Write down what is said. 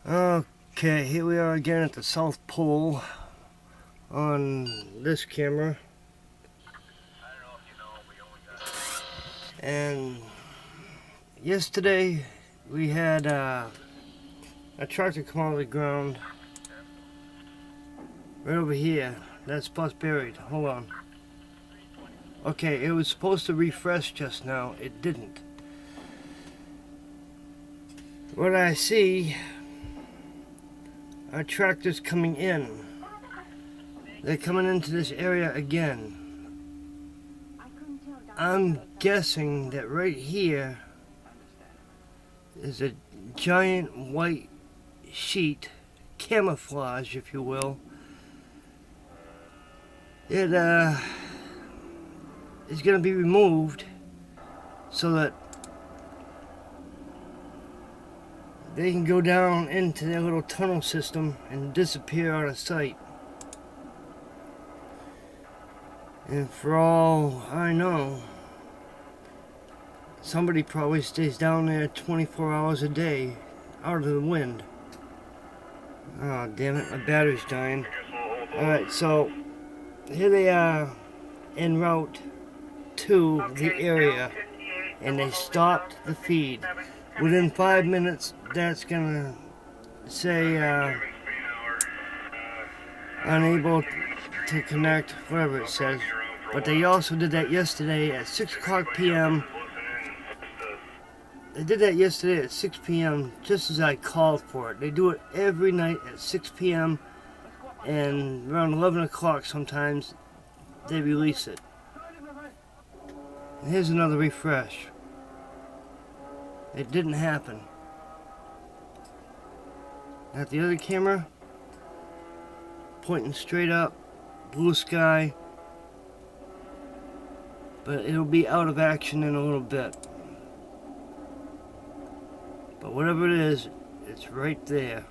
Okay, here we are again at the South Pole on this camera. And yesterday we had a tractor come out of the ground right over here. That spot's buried. Hold on. Okay, it was supposed to refresh just now. It didn't. What I see are tractors coming in. They're coming into this area again. I'm guessing that right here is a giant white sheet, camouflage if you will. It is going to be removed so that they can go down into their little tunnel system and disappear out of sight. And for all I know, somebody probably stays down there 24 hours a day out of the wind. Oh, damn it, my battery's dying. Alright, so here they are en route to the area, and they stopped the feed. Within 5 minutes, that's gonna say unable to connect, whatever it says. But they also did that yesterday at 6 o'clock p.m. They did that yesterday at 6 p.m. just as I called for it. They do it every night at 6 p.m. and around 11 o'clock sometimes they release it. And here's another refresh. It didn't happen. At the other camera, pointing straight up, blue sky, but it'll be out of action in a little bit. But whatever it is, it's right there.